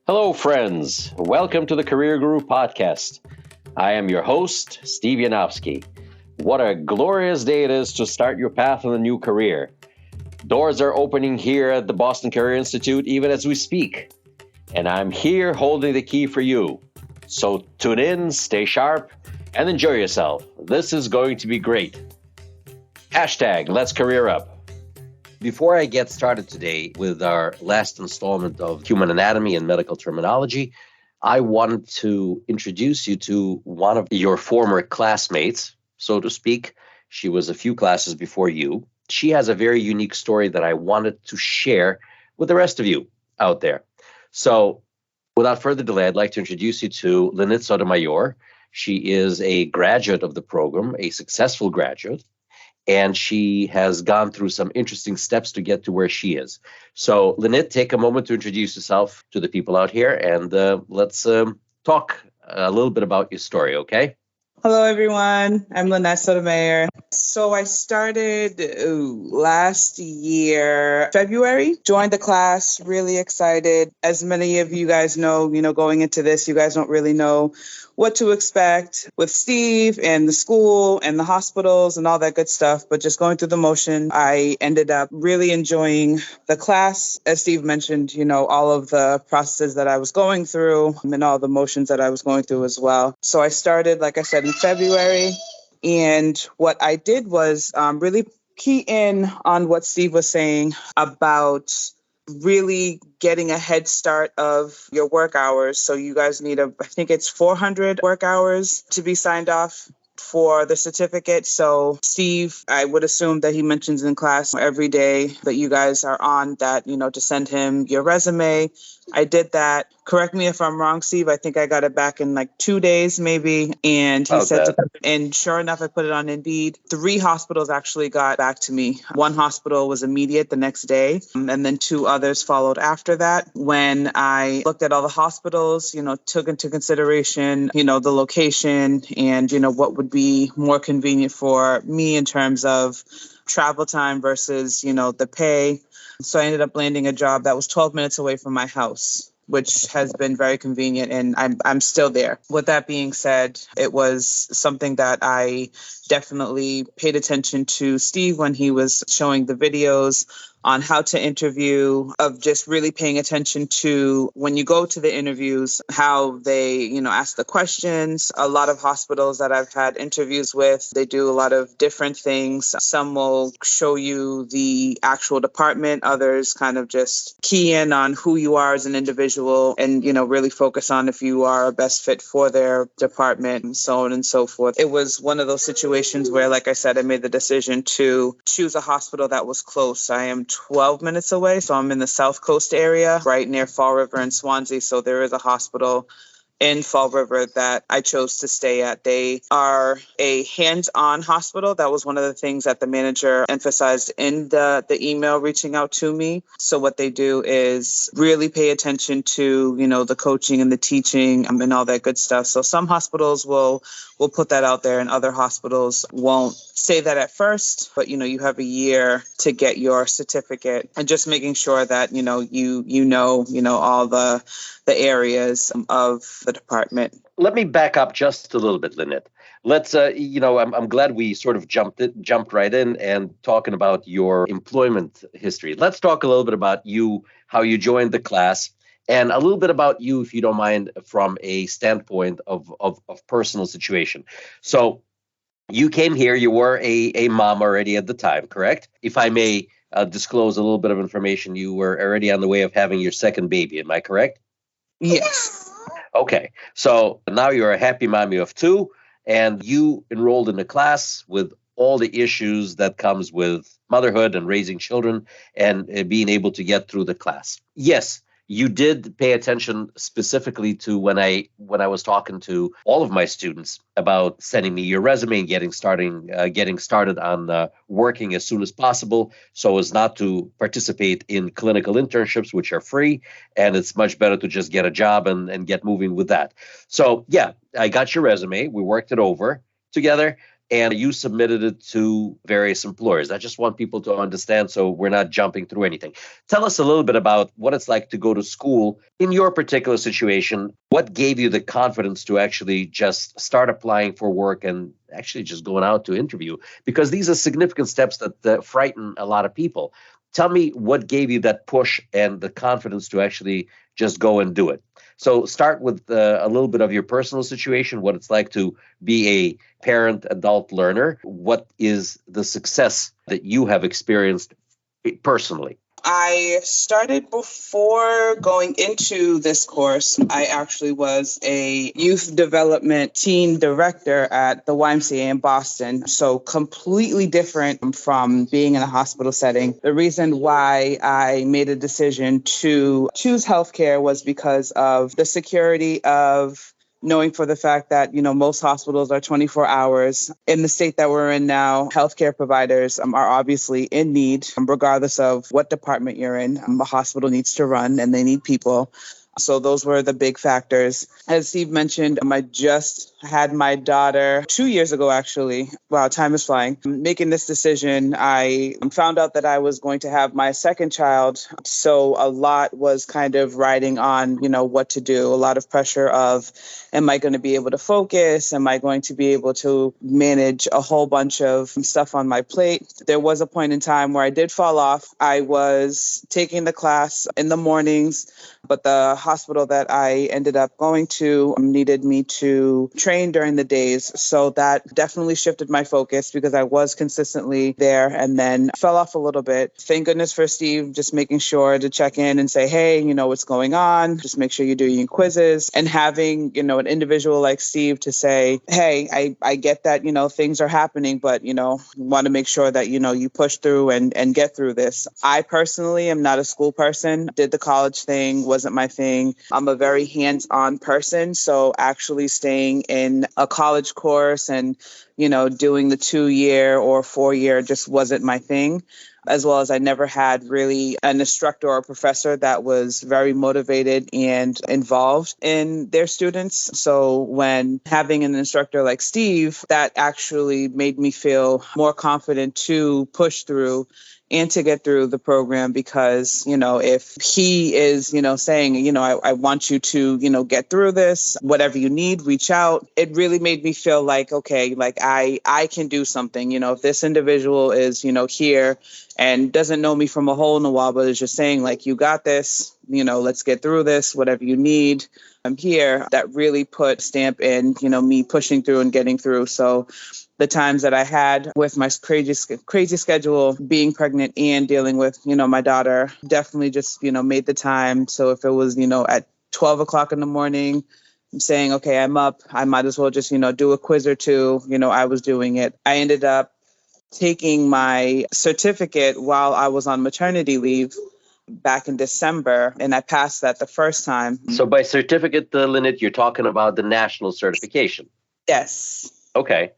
Hello, friends. Welcome to the Career Guru podcast. I am your host, Steve Yanovsky. What a glorious day it is to start your path in a new career. Doors are opening here at the Boston Career Institute even as we speak. And I'm here holding the key for you. So tune in, stay sharp, and enjoy yourself. This is going to be great. Hashtag Let's Career Up. Before I get started today with our last installment of Human Anatomy and Medical Terminology, I wanted to introduce you to one of your former classmates, so to speak. She was a few classes before you. She has a very unique story that I wanted to share with the rest of you out there. So without further delay, I'd like to introduce you to Lynnit Sotomayor. She is a graduate of the program, a successful graduate. And she has gone through some interesting steps to get to where she is. So, Lynnit, take a moment to introduce yourself to the people out here, and let's talk a little bit about your story, okay? Hello, everyone. I'm Lynnit Sotomayor. So I started last year, February, joined the class, really excited. As many of you guys know, going into this, you guys don't really know what to expect with Steve and the school and the hospitals and all that good stuff. But just going through the motion, I ended up really enjoying the class. As Steve mentioned, all of the processes that I was going through and all the motions that I was going through as well. So I started, like I said, in February. And what I did was really key in on what Steve was saying about really getting a head start of your work hours. So you guys need I think it's 400 work hours to be signed off for the certificate. So Steve, I would assume that he mentions in class every day that you guys are on that, to send him your resume. I did that. Correct me if I'm wrong, Steve. I think I got it back in like 2 days maybe. And he said, and sure enough, I put it on Indeed. 3 hospitals actually got back to me. 1 hospital was immediate the next day. And then 2 others followed after that. When I looked at all the hospitals, took into consideration, the location and, what would be more convenient for me in terms of travel time versus, the pay. So I ended up landing a job that was 12 minutes away from my house, which has been very convenient, and I'm still there. With that being said, it was something that I definitely paid attention to Steve when he was showing the videos on how to interview, of just really paying attention to when you go to the interviews, how they, ask the questions. A lot of hospitals that I've had interviews with, they do a lot of different things. Some will show you the actual department. Others kind of just key in on who you are as an individual and, really focus on if you are a best fit for their department and so on and so forth. It was one of those situations where, like I said, I made the decision to choose a hospital that was close. I am 12 minutes away, so I'm in the South Coast area, right near Fall River and Swansea. So there is a hospital in Fall River that I chose to stay at. They are a hands-on hospital. That was one of the things that the manager emphasized in the email reaching out to me. So what they do is really pay attention to, the coaching and the teaching and all that good stuff. So some hospitals will put that out there and other hospitals won't say that at first, but you have a year to get your certificate, and just making sure that you know all the areas of the department. Let me back up just a little bit, Lynnit. Let's, I'm glad we sort of jumped right in and talking about your employment history. Let's talk a little bit about you, how you joined the class, and a little bit about you, if you don't mind, from a standpoint of personal situation. So you came here, you were a mom already at the time, correct? If I may disclose a little bit of information, you were already on the way of having your second baby, am I correct? Yes. Okay, so now you're a happy mommy of 2, and you enrolled in a class with all the issues that comes with motherhood and raising children and being able to get through the class. Yes, you did pay attention specifically to when I was talking to all of my students about sending me your resume and getting started on working as soon as possible, so as not to participate in clinical internships, which are free, and it's much better to just get a job and get moving with that. So yeah, I got your resume. We worked it over together. and you submitted it to various employers. I just want people to understand so we're not jumping through anything. Tell us a little bit about what it's like to go to school in your particular situation. What gave you the confidence to actually just start applying for work and actually just going out to interview? Because these are significant steps that frighten a lot of people. Tell me what gave you that push and the confidence to actually just go and do it. So start with a little bit of your personal situation, what it's like to be a parent, adult learner. What is the success that you have experienced personally? I started before going into this course. I actually was a youth development teen director at the YMCA in Boston. So completely different from being in a hospital setting. The reason why I made a decision to choose healthcare was because of the security of knowing for the fact that, most hospitals are 24 hours. In the state that we're in now, healthcare providers are obviously in need, regardless of what department you're in. A hospital needs to run and they need people. So those were the big factors. As Steve mentioned, I just had my daughter 2 years ago, actually. Wow, time is flying. Making this decision, I found out that I was going to have my second child. So a lot was kind of riding on, what to do. A lot of pressure of, am I going to be able to focus? Am I going to be able to manage a whole bunch of stuff on my plate? There was a point in time where I did fall off. I was taking the class in the mornings, but the hospital that I ended up going to needed me to train during the days. So that definitely shifted my focus because I was consistently there and then fell off a little bit. Thank goodness for Steve, just making sure to check in and say, hey, what's going on? Just make sure you're doing your quizzes, and having, an individual like Steve to say, hey, I get that, things are happening, but, want to make sure that, you push through and get through this. I personally am not a school person. Did the college thing, wasn't my thing. I'm a very hands-on person. So actually staying in a college course and, doing the 2-year or 4-year just wasn't my thing. As well as I never had really an instructor or a professor that was very motivated and involved in their students. So when having an instructor like Steve, that actually made me feel more confident to push through and to get through the program because, if he is, saying, I want you to, get through this, whatever you need, reach out. It really made me feel like, okay, like I can do something, if this individual is, here and doesn't know me from a hole in the wall, but is just saying like, you got this, let's get through this, whatever you need. I'm here. That really put a stamp in, me pushing through and getting through. So the times that I had with my crazy schedule, being pregnant and dealing with, my daughter, definitely just, made the time. So if it was, at 12 o'clock in the morning, I'm saying, okay, I'm up, I might as well just, do a quiz or two. I was doing it. I ended up taking my certificate while I was on maternity leave back in December, and I passed that the first time. So by certificate, Lynnit, you're talking about the national certification. Yes. Okay.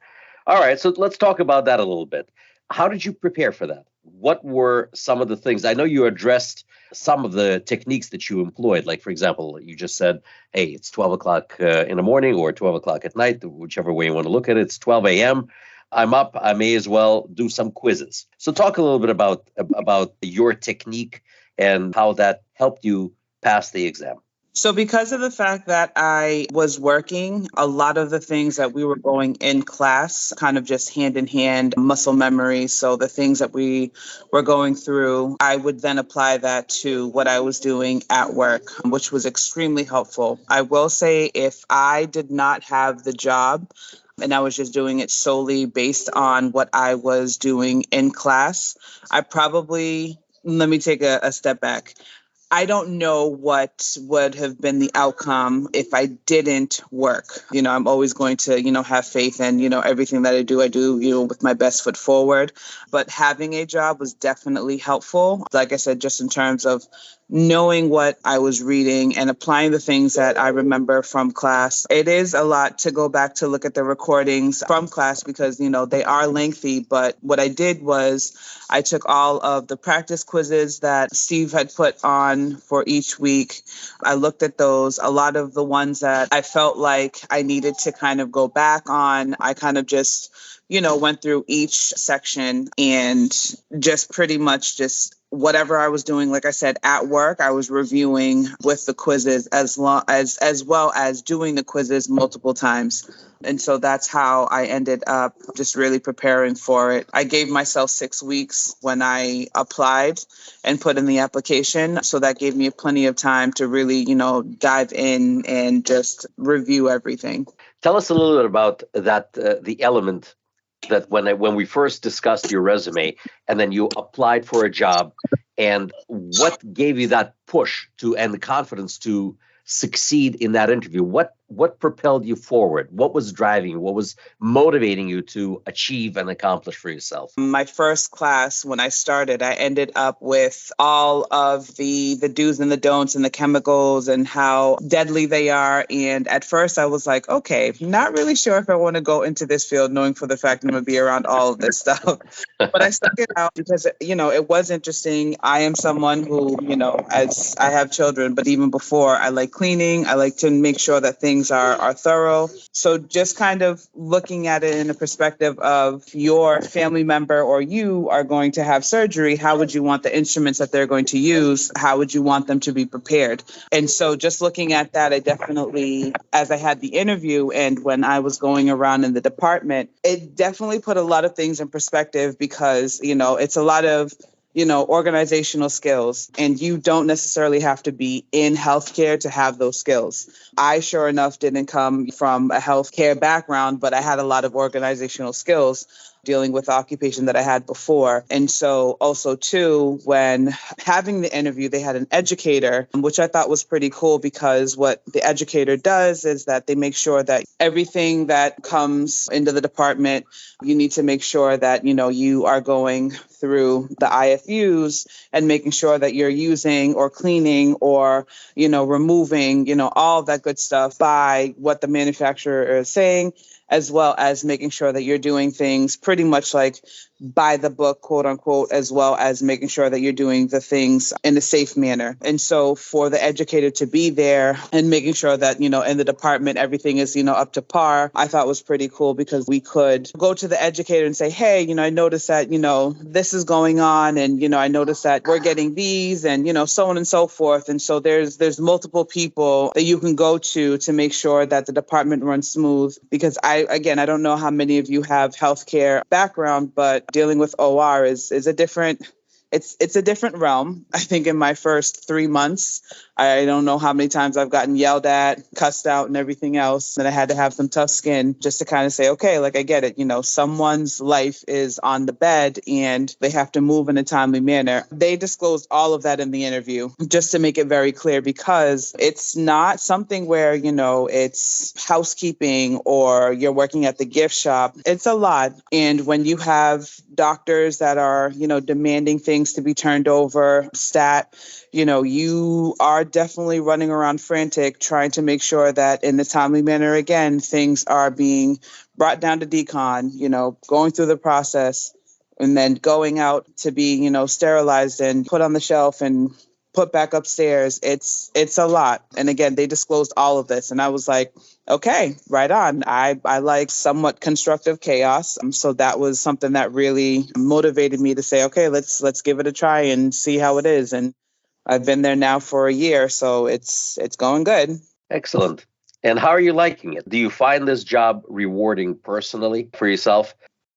All right. So let's talk about that a little bit. How did you prepare for that? What were some of the things? I know you addressed some of the techniques that you employed. Like, for example, you just said, hey, it's 12 o'clock in the morning or 12 o'clock at night, whichever way you want to look at it. It's 12 a.m. I'm up. I may as well do some quizzes. So talk a little bit about your technique and how that helped you pass the exam. So because of the fact that I was working, a lot of the things that we were going in class, kind of just hand in hand, muscle memory. So the things that we were going through, I would then apply that to what I was doing at work, which was extremely helpful. I will say if I did not have the job, and I was just doing it solely based on what I was doing in class, let me take a step back. I don't know what would have been the outcome if I didn't work. I'm always going to, have faith and, everything that I do, with my best foot forward. But having a job was definitely helpful. Like I said, just in terms of knowing what I was reading and applying the things that I remember from class. It is a lot to go back to look at the recordings from class because, they are lengthy. But what I did was I took all of the practice quizzes that Steve had put on for each week. I looked at those. A lot of the ones that I felt like I needed to kind of go back on, I kind of just went through each section and just pretty much just whatever I was doing, like I said, at work, I was reviewing with the quizzes as well as doing the quizzes multiple times. And so that's how I ended up just really preparing for it. I gave myself 6 weeks when I applied and put in the application. So that gave me plenty of time to really, dive in and just review everything. Tell us a little bit about that, the element that when we first discussed your resume and then you applied for a job, and what gave you that push to and the confidence to succeed in that interview? What propelled you forward? What was driving you? What was motivating you to achieve and accomplish for yourself? My first class, when I started, I ended up with all of the do's and the don'ts and the chemicals and how deadly they are. And at first I was like, okay, not really sure if I want to go into this field, knowing for the fact I'm going to be around all of this stuff. But I stuck it out because, it was interesting. I am someone who, as I have children, but even before, I like cleaning. I like to make sure that things are thorough. So just kind of looking at it in a perspective of your family member or you are going to have surgery, how would you want the instruments that they're going to use? How would you want them to be prepared? And so just looking at that, I definitely, as I had the interview and when I was going around in the department, it definitely put a lot of things in perspective because, it's a lot of organizational skills, and you don't necessarily have to be in healthcare to have those skills. I sure enough didn't come from a healthcare background, but I had a lot of organizational skills dealing with the occupation that I had before. And so also too, when having the interview, they had an educator, which I thought was pretty cool because what the educator does is that they make sure that everything that comes into the department, you need to make sure that, you are going through the IFUs and making sure that you're using or cleaning or, removing, all of that good stuff by what the manufacturer is saying, as well as making sure that you're doing things pretty much like by the book, quote unquote, as well as making sure that you're doing the things in a safe manner. And so for the educator to be there and making sure that, in the department, everything is, up to par, I thought was pretty cool because we could go to the educator and say, hey, I noticed that, this is going on. And, I noticed that we're getting these and, so on and so forth. And so there's multiple people that you can go to make sure that the department runs smooth. Because I don't know how many of you have healthcare background, but dealing with OR is a different, it's a different realm. I think in my first 3 months, I don't know how many times I've gotten yelled at, cussed out and everything else. And I had to have some tough skin just to kind of say, okay, like I get it. Someone's life is on the bed and they have to move in a timely manner. They disclosed all of that in the interview just to make it very clear because it's not something where, it's housekeeping or you're working at the gift shop. It's a lot. And when you have doctors that are, demanding things to be turned over, you are definitely running around frantic, trying to make sure that in the timely manner, again, things are being brought down to decon, going through the process and then going out to be, sterilized and put on the shelf and put back upstairs. It's a lot. And again, they disclosed all of this. And I was like, okay, right on. I like somewhat constructive chaos. So that was something that really motivated me to say, okay, let's give it a try and see how it is. And I've been there now for a year, so it's going good. Excellent. And how are you liking it? Do you find this job rewarding personally for yourself?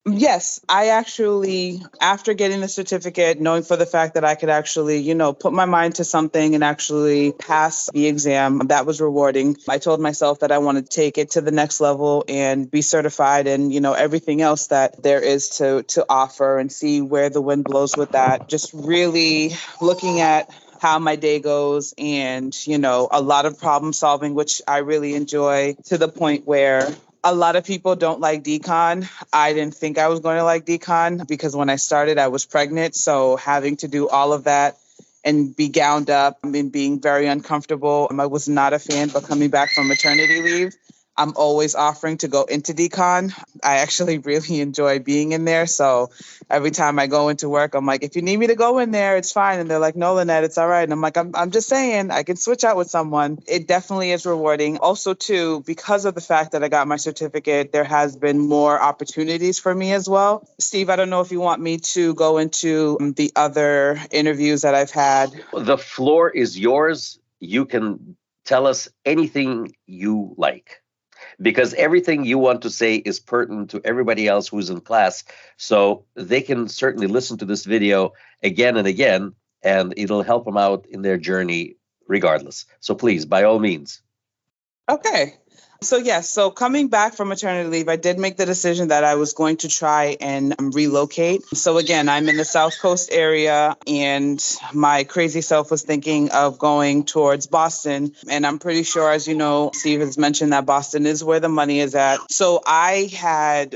Yes, I actually, after getting the certificate, knowing for the fact that I could actually, put my mind to something and actually pass the exam, that was rewarding. I told myself that I wanted to take it to the next level and be certified and, everything else that there is to offer and see where the wind blows with that. Just really looking at how my day goes and, a lot of problem solving, which I really enjoy to the point where a lot of people don't like decon. I didn't think I was going to like decon because when I started, I was pregnant. So having to do all of that and be gowned up and being very uncomfortable. I was not a fan, but coming back from maternity leave, I'm always offering to go into decon. I actually really enjoy being in there. So every time I go into work, I'm like, if you need me to go in there, it's fine. And they're like, no, Lynnit, it's all right. And I'm like, I'm just saying, I can switch out with someone. It definitely is rewarding. Also, too, because of the fact that I got my certificate, there has been more opportunities for me as well. Steve, I don't know if you want me to go into the other interviews that I've had. The floor is yours. You can tell us anything you like, because everything you want to say is pertinent to everybody else who's in class. So they can certainly listen to this video again and again, and it'll help them out in their journey regardless. So please, by all means. Okay. So yes, so coming back from maternity leave, I did make the decision that I was going to try and relocate. So again, I'm in the South Coast area, and my crazy self was thinking of going towards Boston. And I'm pretty sure, as you know, Steve has mentioned that Boston is where the money is at. So I had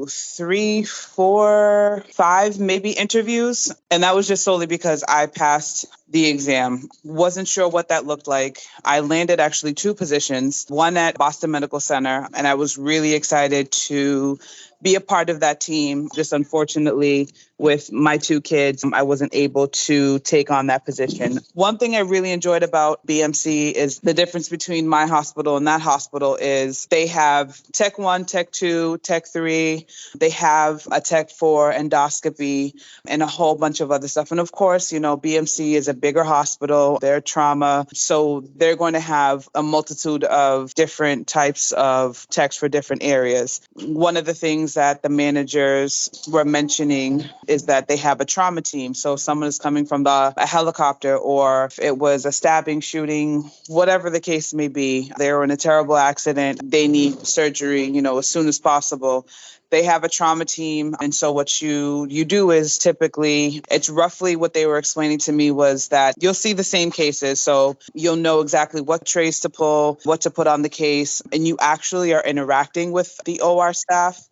3, 4, 5 maybe interviews, and that was just solely because I passed the exam. Wasn't sure what that looked like. I landed actually 2 positions, one at Boston Medical Center, and I was really excited to be a part of that team. Just unfortunately, with my 2 kids, I wasn't able to take on that position. One thing I really enjoyed about BMC is the difference between my hospital and that hospital is they have Tech 1, Tech 2, Tech 3. They have a Tech 4 endoscopy and a whole bunch of other stuff. And of course, BMC is a bigger hospital. They're trauma. So they're going to have a multitude of different types of techs for different areas. One of the things that the managers were mentioning is that they have a trauma team. So if someone is coming from a helicopter, or if it was a stabbing, shooting, whatever the case may be, they were in a terrible accident, they need surgery, as soon as possible. They have a trauma team. And so what you do is typically, it's roughly what they were explaining to me was that you'll see the same cases. So you'll know exactly what trays to pull, what to put on the case, and you actually are interacting with the OR staff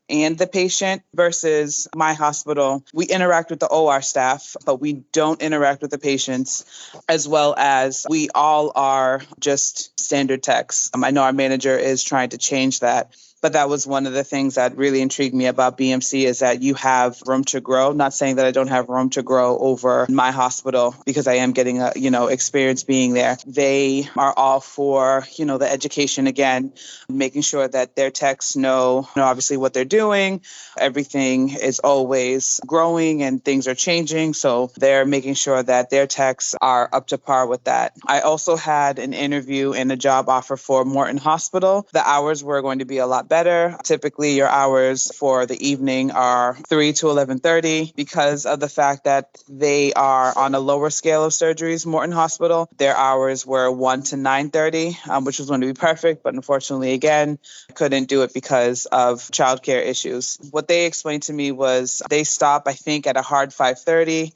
and the patient versus my hospital. We interact with the OR staff, but we don't interact with the patients, as well as we all are just standard techs. I know our manager is trying to change that. But that was one of the things that really intrigued me about BMC is that you have room to grow. Not saying that I don't have room to grow over my hospital, because I am getting experience being there. They are all for, the education again, making sure that their techs know obviously what they're doing. Everything is always growing and things are changing. So they're making sure that their techs are up to par with that. I also had an interview and a job offer for Morton Hospital. The hours were going to be a lot better. Typically, your hours for the evening are 3 to 11:30. Because of the fact that they are on a lower scale of surgeries, Morton Hospital, their hours were 1 to 9:30, which was going to be perfect. But unfortunately, again, couldn't do it because of childcare issues. What they explained to me was they stop, I think, at a hard 5:30.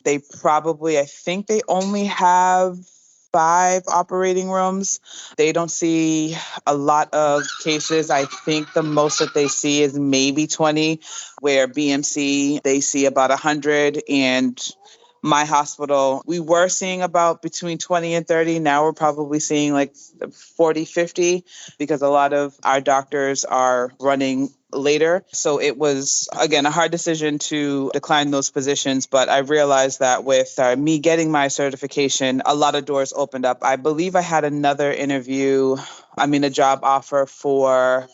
I think they only have 5 operating rooms. They don't see a lot of cases. I think the most that they see is maybe 20, where BMC, they see about 100. And my hospital, we were seeing about between 20 and 30. Now we're probably seeing like 40, 50, because a lot of our doctors are running later. So it was, again, a hard decision to decline those positions. But I realized that with me getting my certification, a lot of doors opened up. I believe I had another a job offer for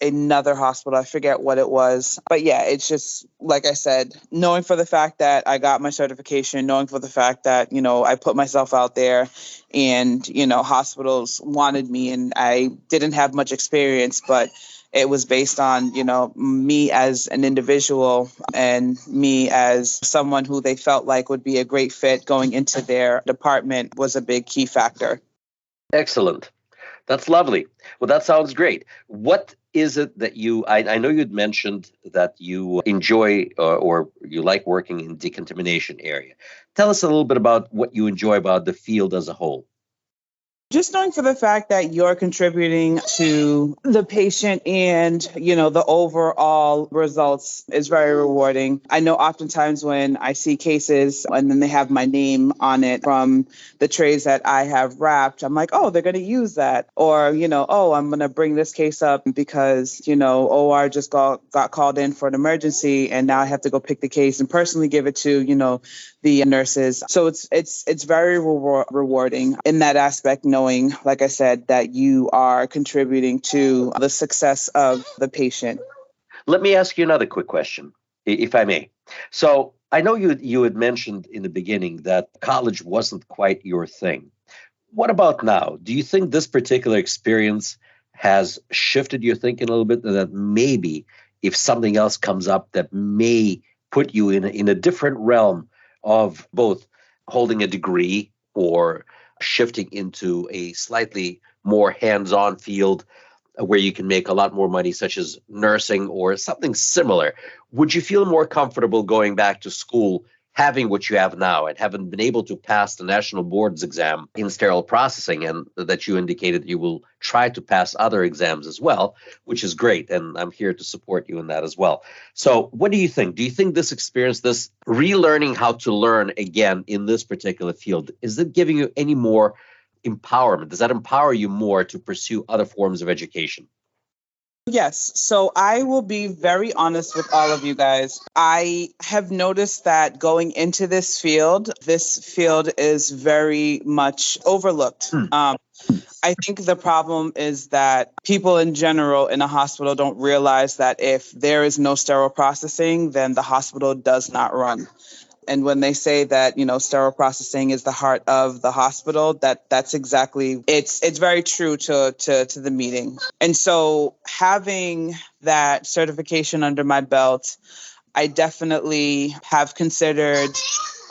another hospital. I forget what it was. But yeah, it's just, like I said, knowing for the fact that I got my certification, knowing for the fact that, I put myself out there and, hospitals wanted me, and I didn't have much experience, but it was based on, me as an individual and me as someone who they felt like would be a great fit going into their department was a big key factor. Excellent. That's lovely. Well, that sounds great. What is it that I know you'd mentioned that you enjoy or you like working in decontamination area. Tell us a little bit about what you enjoy about the field as a whole. Just knowing for the fact that you're contributing to the patient and, the overall results is very rewarding. I know oftentimes when I see cases and then they have my name on it from the trays that I have wrapped, I'm like, oh, they're going to use that. Or, oh, I'm going to bring this case up because, OR just got called in for an emergency and now I have to go pick the case and personally give it to, the nurses. So it's very rewarding in that aspect, knowing, like I said, that you are contributing to the success of the patient. Let me ask you another quick question, if I may. So I know you had mentioned in the beginning that college wasn't quite your thing. What about now? Do you think this particular experience has shifted your thinking a little bit, that maybe if something else comes up that may put you in a different realm of both holding a degree or shifting into a slightly more hands-on field where you can make a lot more money, such as nursing or something similar, would you feel more comfortable going back to school, having what you have now and having been able to pass the national boards exam in sterile processing, and that you indicated you will try to pass other exams as well, which is great. And I'm here to support you in that as well. So what do you think? Do you think this experience, this relearning how to learn again in this particular field, is it giving you any more empowerment? Does that empower you more to pursue other forms of education? Yes. So I will be very honest with all of you guys. I have noticed that going into this field is very much overlooked. I think the problem is that people in general in a hospital don't realize that if there is no sterile processing, then the hospital does not run. And when they say that, sterile processing is the heart of the hospital, that's exactly, it's very true to the meeting. And so having that certification under my belt, I definitely have considered,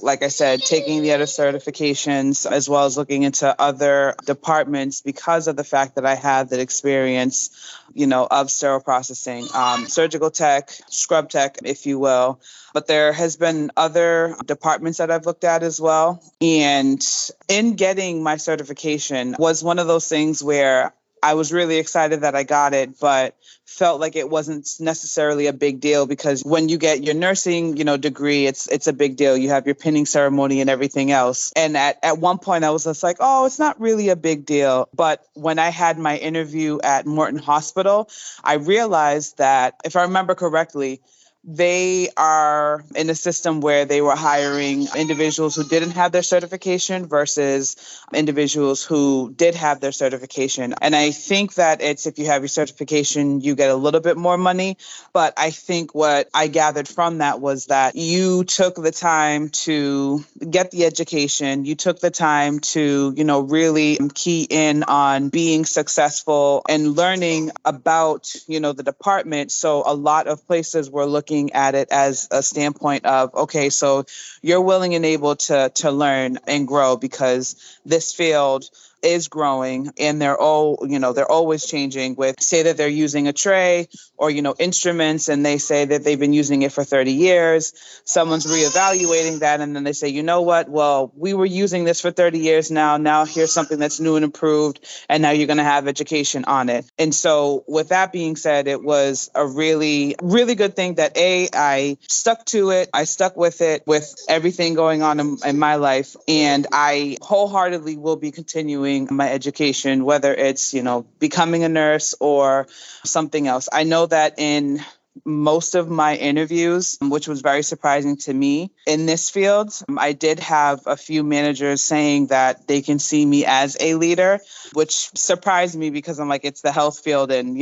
like I said, taking the other certifications as well as looking into other departments because of the fact that I have that experience, of sterile processing, surgical tech, scrub tech, if you will. But there has been other departments that I've looked at as well. And in getting my certification was one of those things where I was really excited that I got it, but felt like it wasn't necessarily a big deal because when you get your nursing, degree, it's a big deal. You have your pinning ceremony and everything else. And at one point I was just like, oh, it's not really a big deal. But when I had my interview at Morton Hospital, I realized that, if I remember correctly, they are in a system where they were hiring individuals who didn't have their certification versus individuals who did have their certification. And I think that it's, if you have your certification, you get a little bit more money. But I think what I gathered from that was that you took the time to get the education. You took the time to, really key in on being successful and learning about, the department. So a lot of places were looking at it as a standpoint of, okay, so you're willing and able to learn and grow because this field is growing and they're always changing with, say that they're using a tray or, instruments, and they say that they've been using it for 30 years. Someone's reevaluating that. And then they say, you know what? Well, we were using this for 30 years now. Now here's something that's new and improved. And now you're going to have education on it. And so with that being said, it was a really, really good thing that I stuck to it. I stuck with it with everything going on in my life. And I wholeheartedly will be continuing my education, whether it's, becoming a nurse or something else. I know that in most of my interviews, which was very surprising to me in this field, I did have a few managers saying that they can see me as a leader, which surprised me because I'm like, it's the health field and,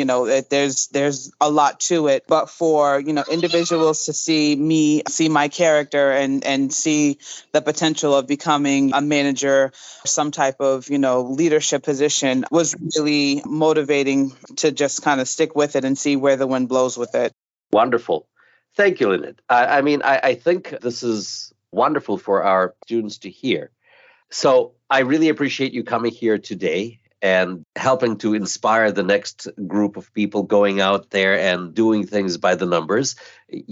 there's a lot to it. But for, individuals to see me, see my character and see the potential of becoming a manager, some type of, leadership position was really motivating to just kind of stick with it and see where the wind blows with it. Wonderful. Thank you, Lynnit. I think this is wonderful for our students to hear. So I really appreciate you coming here today and helping to inspire the next group of people going out there and doing things by the numbers.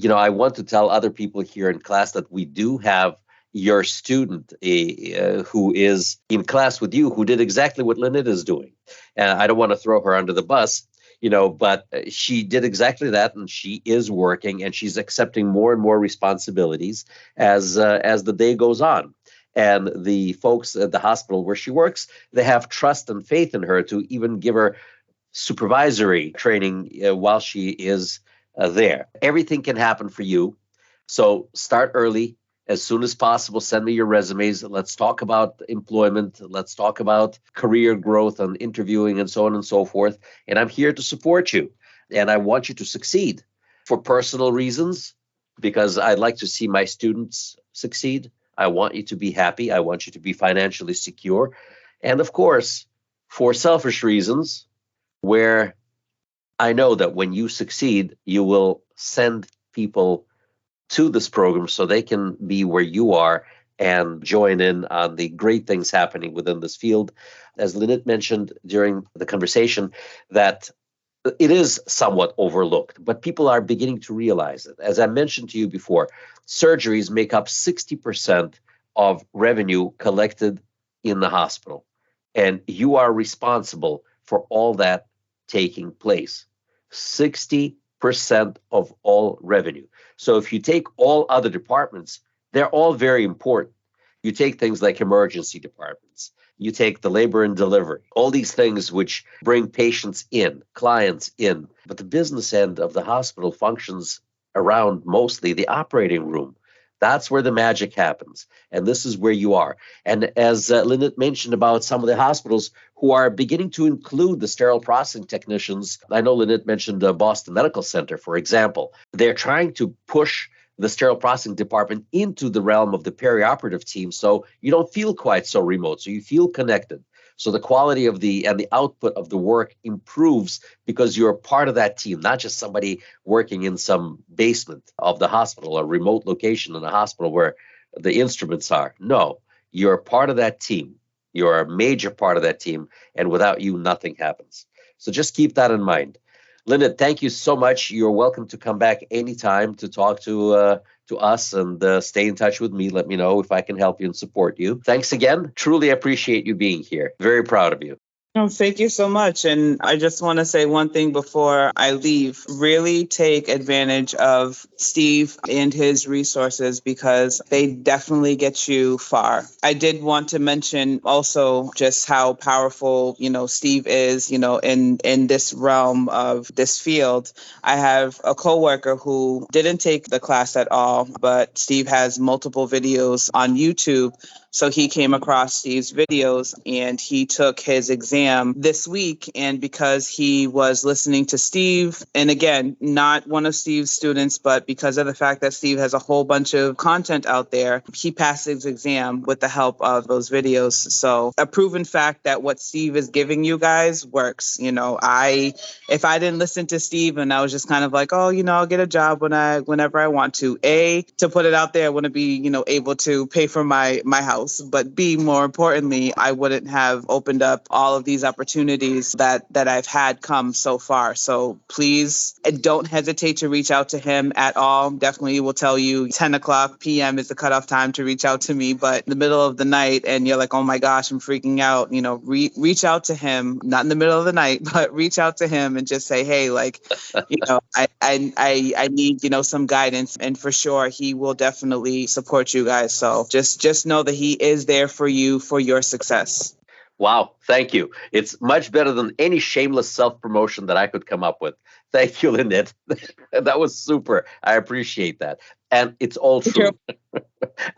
I want to tell other people here in class that we do have your student who is in class with you, who did exactly what Lynnit is doing. And I don't want to throw her under the bus, but she did exactly that, and she is working, and she's accepting more and more responsibilities as the day goes on. And the folks at the hospital where she works, they have trust and faith in her to even give her supervisory training while she is there. Everything can happen for you. So start early. As soon as possible, send me your resumes. Let's talk about employment. Let's talk about career growth and interviewing and so on and so forth. And I'm here to support you. And I want you to succeed for personal reasons, because I'd like to see my students succeed. I want you to be happy. I want you to be financially secure. And of course, for selfish reasons, where I know that when you succeed, you will send people to this program so they can be where you are and join in on the great things happening within this field. As Lynnit mentioned during the conversation, that it is somewhat overlooked, but people are beginning to realize it. As I mentioned to you before, surgeries make up 60% of revenue collected in the hospital, and you are responsible for all that taking place. 60% of all revenue. So if you take all other departments, they're all very important. You take things like emergency departments, you take the labor and delivery, all these things which bring patients in, clients in. But the business end of the hospital functions around mostly the operating room. That's where the magic happens. And this is where you are. And as Lynnit mentioned about some of the hospitals who are beginning to include the sterile processing technicians, I know Lynnit mentioned the Boston Medical Center, for example. They're trying to push the sterile processing department into the realm of the perioperative team, so you don't feel quite so remote, so you feel connected. So the quality of the output of the work improves because you're part of that team, not just somebody working in some basement of the hospital or remote location in the hospital where the instruments are. No, you're part of that team. You're a major part of that team, and without you, nothing happens. So just keep that in mind. Lynnit, thank you so much. You're welcome to come back anytime to talk to us and stay in touch with me. Let me know if I can help you and support you. Thanks again. Truly appreciate you being here. Very proud of you. Oh, thank you so much. And I just want to say one thing before I leave. Really take advantage of Steve and his resources, because they definitely get you far. I did want to mention also just how powerful, Steve is, in this realm of this field. I have a coworker who didn't take the class at all, but Steve has multiple videos on YouTube. So he came across Steve's videos and he took his exam this week. And because he was listening to Steve, and again, not one of Steve's students, but because of the fact that Steve has a whole bunch of content out there, he passed his exam with the help of those videos. So a proven fact that what Steve is giving you guys works. If I didn't listen to Steve and I was just kind of like, oh, I'll get a job whenever I want to put it out there, I want to be, able to pay for my house. But B, more importantly, I wouldn't have opened up all of these opportunities that I've had come so far. So please don't hesitate to reach out to him at all. Definitely will tell you 10 o'clock p.m. is the cutoff time to reach out to me. But in the middle of the night and you're like, oh my gosh, I'm freaking out, reach out to him, not in the middle of the night, but reach out to him and just say, hey, I need, some guidance. And for sure, he will definitely support you guys. So just know that he is there for you for your success. Wow, thank you. It's much better than any shameless self-promotion that I could come up with. Thank you, Lynnit. That was super. I appreciate that. And it's all true.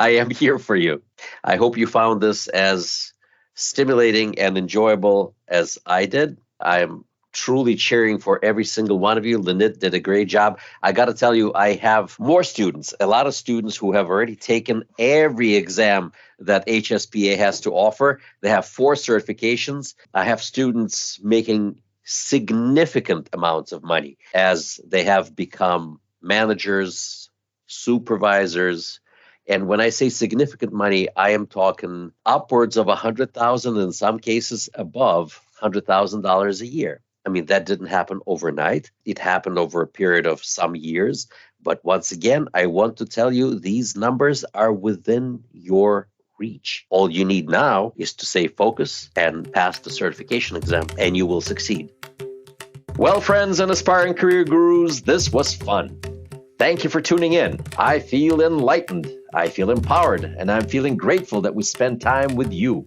I am here for you. I hope you found this as stimulating and enjoyable as I did. I'm truly cheering for every single one of you. Lynnit did a great job. I got to tell you, I have more students, a lot of students who have already taken every exam that HSPA has to offer. They have 4 certifications. I have students making significant amounts of money as they have become managers, supervisors. And when I say significant money, I am talking upwards of $100,000, in some cases above $100,000 a year. I mean, that didn't happen overnight. It happened over a period of some years. But once again, I want to tell you, these numbers are within your reach. All you need now is to stay focused and pass the certification exam, and you will succeed. Well, friends and aspiring career gurus, this was fun. Thank you for tuning in. I feel enlightened, I feel empowered, and I'm feeling grateful that we spend time with you.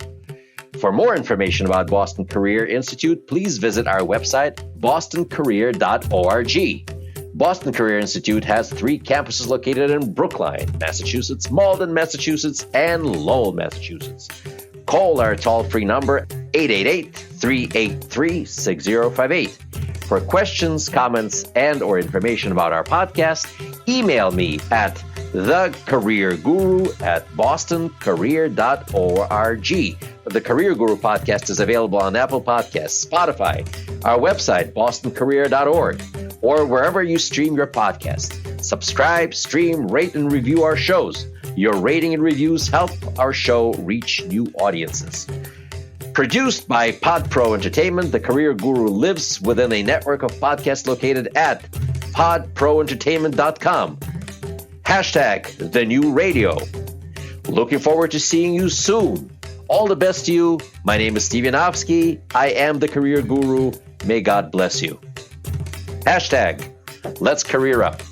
For more information about Boston Career Institute, please visit our website, bostoncareer.org. Boston Career Institute has 3 campuses located in Brookline, Massachusetts, Malden, Massachusetts, and Lowell, Massachusetts. Call our toll-free number, 888-383-6058. For questions, comments, and/or information about our podcast, email me at thecareerguru@bostoncareer.org. The Career Guru podcast is available on Apple Podcasts, Spotify, our website, bostoncareer.org, or wherever you stream your podcast. Subscribe, stream, rate, and review our shows. Your rating and reviews help our show reach new audiences. Produced by PodPro Entertainment, The Career Guru lives within a network of podcasts located at podproentertainment.com. #TheNewRadio. Looking forward to seeing you soon. All the best to you. My name is Steve Yanovsky. I am the Career Guru. May God bless you. #Let's Career Up.